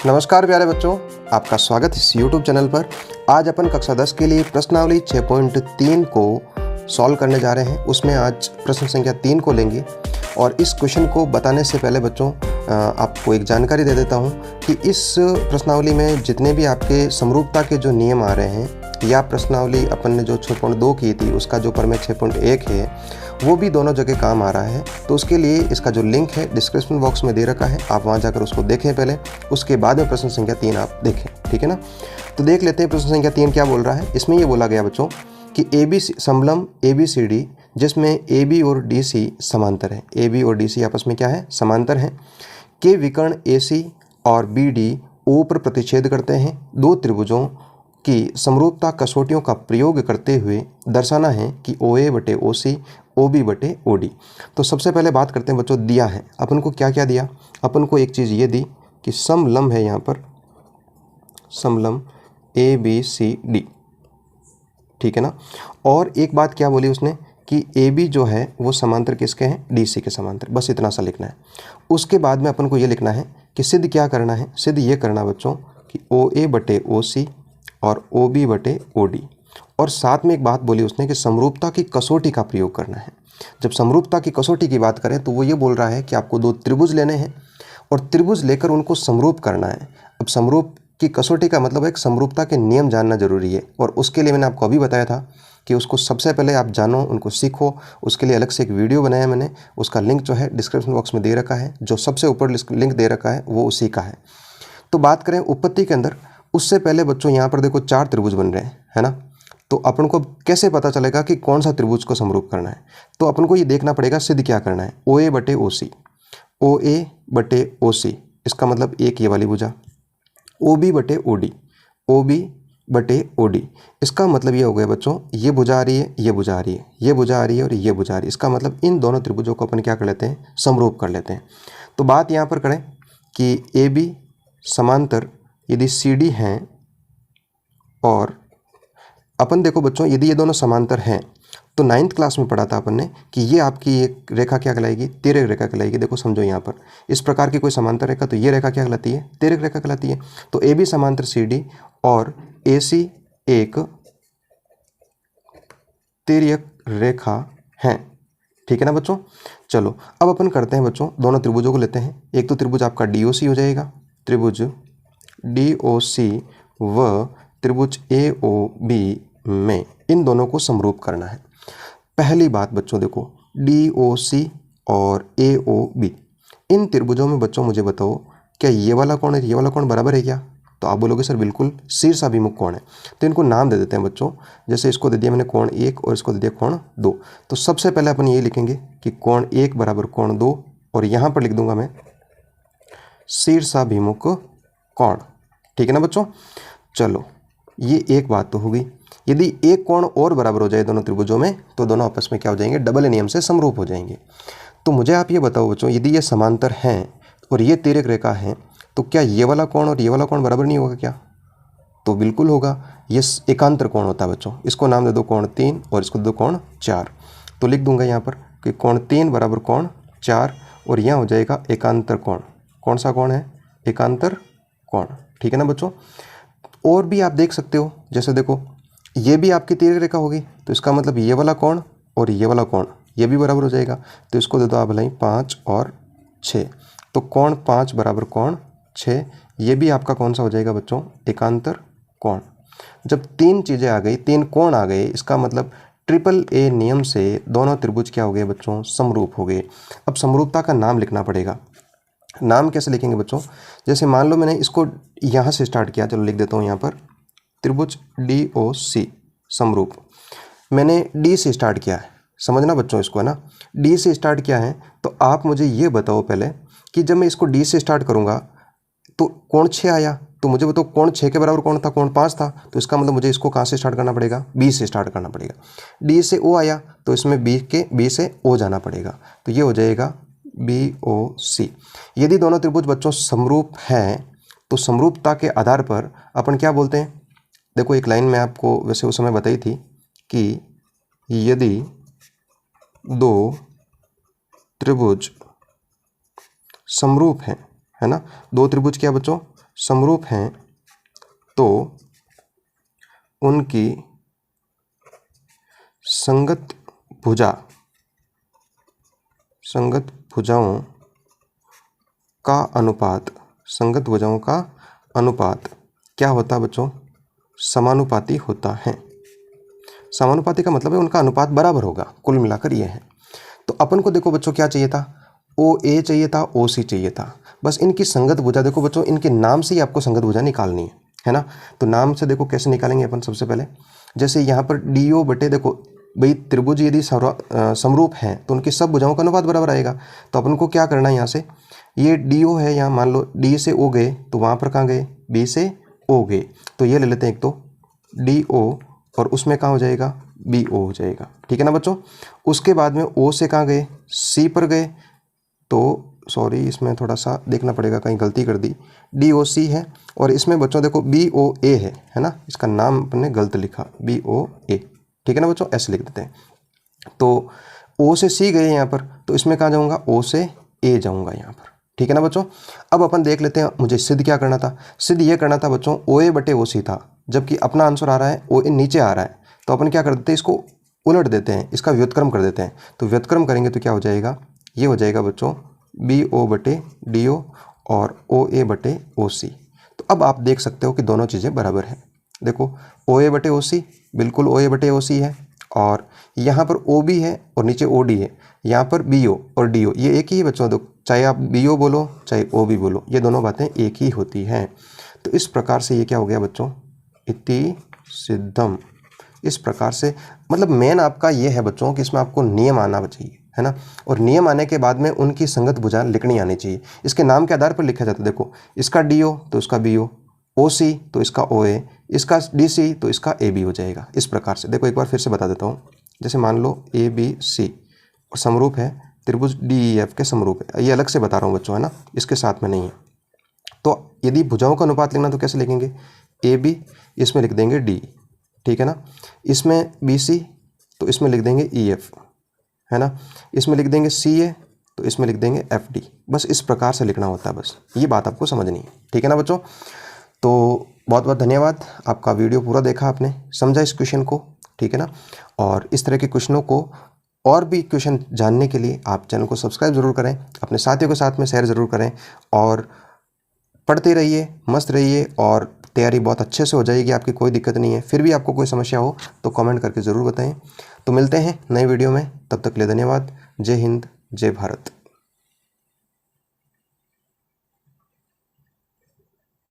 नमस्कार प्यारे बच्चों, आपका स्वागत है इस YouTube चैनल पर। आज अपन कक्षा 10 के लिए प्रश्नावली 6.3 को सॉल्व करने जा रहे हैं। उसमें आज प्रश्न संख्या 3 को लेंगे और इस क्वेश्चन को बताने से पहले बच्चों आपको एक जानकारी दे देता हूं कि इस प्रश्नावली में जितने भी आपके समरूपता के जो नियम आ रहे हैं या प्रश्नावली अपन ने जो 6.2 की थी उसका जो प्रमेय 6.1 है वो भी दोनों जगह काम आ रहा है। तो उसके लिए इसका जो लिंक है डिस्क्रिप्शन बॉक्स में दे रखा है, आप वहां जाकर उसको देखें पहले, उसके बाद में प्रश्न संख्या 3 आप देखें, ठीक है ना। तो देख लेते हैं प्रश्न संख्या 3 क्या बोल रहा है। इसमें ये बोला गया बच्चों कि समलंब ABCD जिसमें AB और DC समांतर है, AB और DC आपस में क्या है, समांतर है, के विकर्ण AC और BD O पर प्रतिच्छेद करते हैं। दो त्रिभुजों की समरूपता कसौटियों का प्रयोग करते हुए दर्शाना है कि OA बटे OC OB बटे OD। तो सबसे पहले बात करते हैं बच्चों, दिया है अपन को क्या क्या दिया। अपन को एक चीज़ ये दी कि समलंब है, यहाँ पर समलंब ABCD, ठीक है ना। और एक बात क्या बोली उसने कि AB जो है वो समांतर किसके हैं, DC के समांतर। बस इतना सा लिखना है। उसके बाद में अपन को ये लिखना है कि सिद्ध क्या करना है। सिद्ध ये करना बच्चों कि OA बटे OC और OB बटे OD। और साथ में एक बात बोली उसने कि समरूपता की कसौटी का प्रयोग करना है। जब समरूपता की कसौटी की बात करें तो वो ये बोल रहा है कि आपको दो त्रिभुज लेने हैं और त्रिभुज लेकर उनको समरूप करना है। अब समरूप की कसौटी का मतलब है समरूपता के नियम जानना जरूरी है, और उसके लिए मैंने आपको अभी बताया था कि उसको सबसे पहले आप जानो, उनको सीखो। उसके लिए अलग से एक वीडियो बनाया मैंने, उसका लिंक जो है डिस्क्रिप्शन बॉक्स में दे रखा है। जो सबसे ऊपर लिंक दे रखा है वो उसी का है। तो बात करें उत्पत्ति के अंदर, उससे पहले बच्चों यहाँ पर देखो 4 त्रिभुज बन रहे हैं, है ना। तो अपन को कैसे पता चलेगा कि कौन सा त्रिभुज को समरूप करना है। तो अपन को ये देखना पड़ेगा सिद्ध क्या करना है। OA बटे OC, OA बटे OC इसका मतलब एक ये वाली भुजा, OB बटे OD, OB बटे OD इसका मतलब ये हो गया बच्चों, ये भुजा आ रही है, ये भुजा आ रही है, ये भुजा आ रही है और ये भुजा आ रही है। इसका मतलब इन दोनों त्रिभुजों को अपन क्या कर लेते हैं, समरूप कर लेते हैं। तो बात यहाँ पर करें कि AB समांतर यदि CD हैं, और अपन देखो बच्चों यदि ये दोनों समांतर हैं तो 9th क्लास में पढ़ा था अपन ने कि ये आपकी एक रेखा क्या कहलाएगी, तिर्यक रेखा कहलाएगी। देखो समझो यहाँ पर इस प्रकार की कोई समांतर रेखा, तो ये रेखा क्या कहलाती है, तिर्यक रेखा कहलाती है। तो AB समांतर CD और AC एक तिर्यक रेखा है, ठीक है ना बच्चों। चलो अब अपन करते हैं बच्चों, दोनों त्रिभुजों को लेते हैं। एक तो त्रिभुज आपका DOC हो जाएगा, त्रिभुज DOC व त्रिभुज AOB में इन दोनों को समरूप करना है। पहली बात बच्चों देखो, DOC और AOB इन त्रिभुजों में बच्चों मुझे बताओ क्या ये वाला कोण है ये वाला कोण बराबर है क्या। तो आप बोलोगे सर बिल्कुल, शीर्षाभिमुख कोण है। तो इनको नाम दे देते हैं बच्चों। जैसे इसको दे दिया मैंने कोण 1 और इसको दे दिया कोण 2। तो सबसे पहले अपन ये लिखेंगे कि कोण 1 बराबर कोण 2, और यहाँ पर लिख दूंगा मैं शीर्षाभिमुख कोण, ठीक है ना बच्चों। चलो ये एक बात तो हो गई। यदि एक कोण और बराबर हो जाए दोनों त्रिभुजों में तो दोनों आपस में क्या हो जाएंगे, डबल नियम से समरूप हो जाएंगे। तो मुझे आप ये बताओ बच्चों, यदि ये समांतर हैं और ये तिर्यक रेखा है तो क्या ये वाला कोण और ये वाला कोण बराबर नहीं होगा क्या। तो बिल्कुल होगा। ये एकांतर कोण होता है बच्चों। इसको नाम दे दो कोण 3 और इसको दे दो कोण 4। तो लिख दूंगा यहाँ पर कि कोण 3 बराबर कोण 4, और यहाँ हो जाएगा एकांतर कोण। कौन सा कोण है, एकांतर कोण, ठीक है ना बच्चों। और भी आप देख सकते हो, जैसे देखो ये भी आपकी तिर्यक रेखा होगी, तो इसका मतलब ये वाला कोण और ये वाला कोण ये भी बराबर हो जाएगा। तो इसको दे दो आप भलाई 5 और 6। तो कोण 5 बराबर कोण 6, ये भी आपका कौन सा हो जाएगा बच्चों, एकांतर कोण। जब 3 चीज़ें आ गई, 3 कोण आ गए, इसका मतलब AAA नियम से दोनों त्रिभुज क्या हो गए बच्चों, समरूप हो गए। अब समरूपता का नाम लिखना पड़ेगा। नाम कैसे लिखेंगे बच्चों, जैसे मान लो मैंने इसको यहाँ से स्टार्ट किया, चलो लिख देता हूँ यहाँ पर त्रिभुज DOC समरूप। मैंने D से स्टार्ट किया है, समझना बच्चों इसको, है ना। D से स्टार्ट किया है, तो आप मुझे ये बताओ पहले कि जब मैं इसको D से स्टार्ट करूँगा तो कोण 6 आया, तो मुझे बताओ कोण 6 के बराबर कौन था, कोण 5 था। तो इसका मतलब मुझे इसको कहाँ से स्टार्ट करना पड़ेगा, B से स्टार्ट करना पड़ेगा। D से O आया तो इसमें B से O जाना पड़ेगा, तो ये हो जाएगा BOC। यदि दोनों त्रिभुज बच्चों समरूप हैं तो समरूपता के आधार पर अपन क्या बोलते हैं। देखो एक लाइन में आपको वैसे उस समय बताई थी कि यदि दो त्रिभुज समरूप हैं, है ना। दो त्रिभुज क्या बच्चों समरूप हैं तो उनकी संगत भुजाओं का अनुपात क्या होता है बच्चों समानुपाती होता है। समानुपाती का मतलब है उनका अनुपात बराबर होगा, कुल मिलाकर ये है। तो अपन को देखो बच्चों क्या चाहिए था, ओ ए चाहिए था, ओ सी चाहिए था। बस इनकी संगत भुजा देखो बच्चों, इनके नाम से ही आपको संगत भुजा निकालनी है ना। तो नाम से देखो कैसे निकालेंगे अपन। सबसे पहले जैसे यहाँ पर डी ओ बटे, देखो भाई त्रिभुज यदि समरूप हैं तो उनकी सब भुजाओं का अनुपात बराबर आएगा। तो अपन को क्या करना है, यहाँ से ये डी ओ है, यहाँ मान लो डी से ओ गए तो वहाँ पर कहाँ गए, बी से ओ गए, तो ये ले लेते हैं एक तो डी ओ और उसमें कहाँ हो जाएगा, बी ओ हो जाएगा, ठीक है ना बच्चों। उसके बाद में ओ से कहाँ गए, सी पर गए, तो सॉरी इसमें थोड़ा सा देखना पड़ेगा, कहीं गलती कर दी, डी ओ सी है। और इसमें बच्चों देखो बी ओ ए है ना, इसका नाम अपन ने गलत लिखा, बी ओ ए, ठीक है ना बच्चों, ऐसे लिख देते हैं। तो ओ से सी गए यहाँ पर, तो इसमें कहाँ जाऊँगा, ओ से ए जाऊँगा यहाँ पर, ठीक है ना बच्चों। अब अपन देख लेते हैं मुझे सिद्ध क्या करना था। सिद्ध ये करना था बच्चों ओ ए बटे ओ सी था, जबकि अपना आंसर आ रहा है ओ ए नीचे आ रहा है। तो अपन क्या कर देते हैं, इसको उलट देते हैं, इसका व्युत्क्रम कर देते हैं। तो व्युत्क्रम करेंगे तो क्या हो जाएगा, ये हो जाएगा बच्चों बी ओ बटे डी ओ और ओ ए बटे ओ सी। तो अब आप देख सकते हो कि दोनों चीज़ें बराबर हैं। देखो ओ ए बटे ओ सी, बिल्कुल ओ ए बटे ओ सी है, और यहाँ पर ओ बी है और नीचे ओ डी है, यहाँ पर बी ओ और डी ओ ये एक ही है बच्चों। देखो चाहे आप बी ओ बोलो चाहे ओ बी बोलो, ये दोनों बातें एक ही होती हैं। तो इस प्रकार से ये क्या हो गया बच्चों, इति सिद्धम। इस प्रकार से मतलब मेन आपका ये है बच्चों कि इसमें आपको नियम आना चाहिए, है ना। और नियम आने के बाद में उनकी संगत भुजा लिखनी आनी चाहिए। इसके नाम के आधार पर लिखा जाता है। देखो इसका डी ओ तो इसका बी ओ सी तो इसका ओ ए, इसका डी सी तो इसका ए बी हो जाएगा। इस प्रकार से देखो एक बार फिर से बता देता हूँ। जैसे मान लो ए बी सी समरूप है, त्रिभुज डी ई एफ के समरूप है, ये अलग से बता रहा हूँ बच्चों, है ना, इसके साथ में नहीं है। तो यदि भुजाओं का अनुपात लिखना तो कैसे लिखेंगे, ए बी इसमें लिख देंगे डी, ठीक है ना, इसमें बी सी तो इसमें लिख देंगे ई एफ, है ना, इसमें लिख देंगे सी ए तो इसमें लिख देंगे एफ डी। बस इस प्रकार से लिखना होता है, बस ये बात आपको समझनी है, ठीक है ना बच्चों। तो बहुत बहुत धन्यवाद, आपका वीडियो पूरा देखा आपने, समझा इस क्वेश्चन को, ठीक है ना। और इस तरह के क्वेश्चनों को और भी क्वेश्चन जानने के लिए आप चैनल को सब्सक्राइब ज़रूर करें, अपने साथियों के साथ में शेयर ज़रूर करें, और पढ़ते रहिए, मस्त रहिए, और तैयारी बहुत अच्छे से हो जाएगी आपकी, कोई दिक्कत नहीं है। फिर भी आपको कोई समस्या हो तो कमेंट करके ज़रूर बताएं। तो मिलते हैं नए वीडियो में, तब तक के लिए धन्यवाद। जय हिंद, जय भारत।